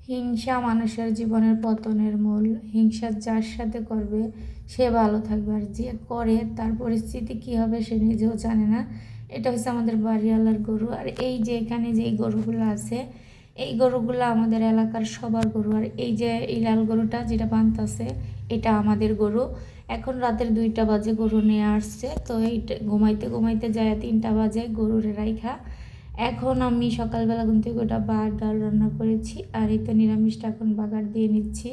হিংসা মানুষের জীবনের পতনের মূল। হিংসা যার সাথে করবে সে ভালো থাকবে, আর যে করে তার পরিস্থিতি কী হবে সে নিজেও জানে না। এটা হচ্ছে আমাদের বাড়িওয়ালার গরু। আর এই যে এখানে যে গরুগুলো আছে, এই গরুগুলো আমাদের এলাকার সবার গরু। আর এই যে এই লাল গরুটা যেটা বাঁধতেছে এটা আমাদের গরু। এখন রাতের 2টা বাজে গরু নিয়ে আসছে, তো এইটা ঘুমাইতে ঘুমাইতে যায় 3টা বাজে গরুরে রাইখা। এখন আমি সকালবেলা ঘুম থেকে ওটা ভাত ডাল রান্না করেছি, আর এই তো নিরামিষটা এখন বাগার দিয়ে নিচ্ছি।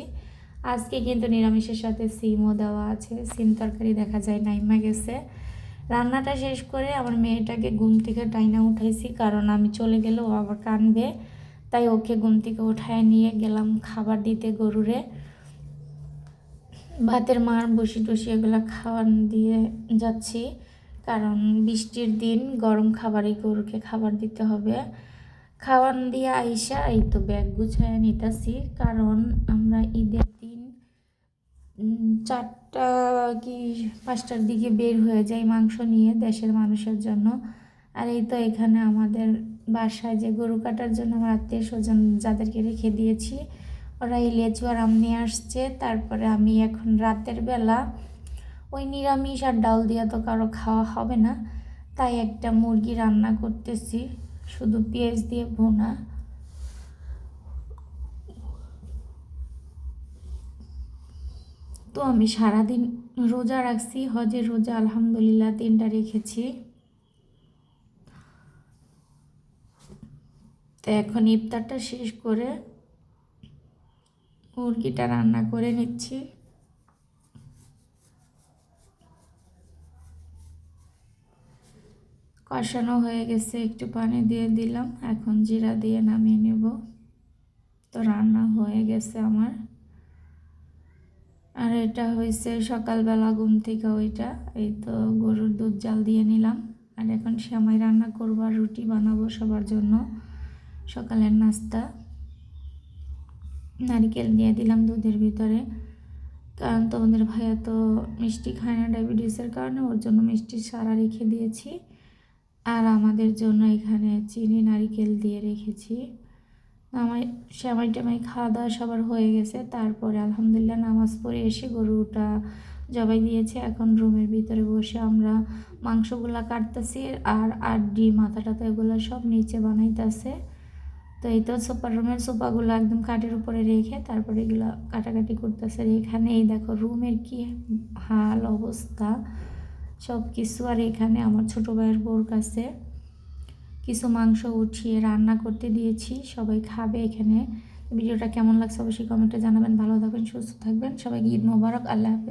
আজকে কিন্তু নিরামিষের সাথে সিমও দেওয়া আছে, সিম তরকারি দেখা যায় নাইমা গেছে। রান্নাটা শেষ করে আমার মেয়েটাকে ঘুম থেকে টাইনা উঠাইছি, কারণ আমি চলে গেলে ও আবার কানবে, তাই ওকে ঘুম থেকে উঠায় নিয়ে গেলাম খাবার দিতে গরুরে। ভাতের মার বসি টসি এগুলো খাওয়ান দিয়ে যাচ্ছি, কারণ বৃষ্টির দিন গরম খাবারই গরুকে খাবার দিতে হবে। খাওয়ান দিয়ে আইসা এই তো ব্যাগ গুছায় নিতেছি, কারণ আমরা ঈদের দিন 4টা কি 5টার দিকে বের হয়ে যাই মাংস নিয়ে দেশের মানুষের জন্য। আর এই তো এখানে আমাদের বাসায় যে গরু কাটার জন্য আমার আত্মীয় স্বজন যাদেরকে রেখে দিয়েছি, ওরা এই লেচু আর আম নিয়ে আসছে। তারপরে আমি এখন রাতের বেলা ওই নিরামিষ আর ডাল দিয়া তো কারো খাওয়া হবে না, তাই একটা মুরগি রান্না করতেছি শুধু পেঁয়াজ দিয়ে ভুনা। তো আমি সারাদিন রোজা রাখছি, হজের রোজা আলহামদুলিল্লাহ 3টা রেখেছি। তো এখন ইফতারটা শেষ করে মুরগিটা রান্না করে নিচ্ছি। কষানো হয়ে গেছে, একটু পানি দিয়ে দিলাম, এখন জিরা দিয়ে নামিয়ে নেব। তো রান্না হয়ে গেছে আমার। আর এটা হয়েছে সকালবেলা ঘুম থেকে ওইটা, এই তো গরুর দুধ জাল দিয়ে নিলাম। আর এখন সেমাই রান্না করবো আর রুটি বানাবো সবার জন্য সকালের নাস্তা। নারকেল দিয়ে দিলাম দুধের ভিতরে, কারণ তোমাদের ভাইয়া তো মিষ্টি খায় না ডায়াবেটিসের কারণে, ওর জন্য মিষ্টি সারা রেখে দিয়েছি। আর আমাদের জন্য এখানে চিনি নারকেল দিয়ে রেখেছি। আমার সেমাই টেমাই খাওয়া দাওয়া সবার হয়ে গেছে। তারপরে আলহামদুলিল্লাহ নামাজ পড়ে এসে গরুটা জবাই দিয়েছে। এখন রুমের ভিতরে বসে আমরা মাংসগুলা কাটতেছি, আর আড্ডি মাথা টাথা এগুলো সব নিচে বানাইতেছে। তো এই তো সুপার রুমের সোফাগুলো একদম কাঠের উপরে রেখে তারপরে এগুলো কাটাকাটি করতেছে। এখানে এই দেখো রুমের কি হাল অবস্থা সব কিছু। আর এখানে আমার ছোটো ভাইয়ের বউর কাছে কিছু মাংস উঠিয়ে রান্না করতে দিয়েছি, সবাই খাবে এখানে। ভিডিওটা কেমন লাগছে অবশ্যই কমেন্টে জানাবেন। ভালো থাকবেন, সুস্থ থাকবেন, সবাইকে ঈদ মোবারক, আল্লাহ হাফেজ।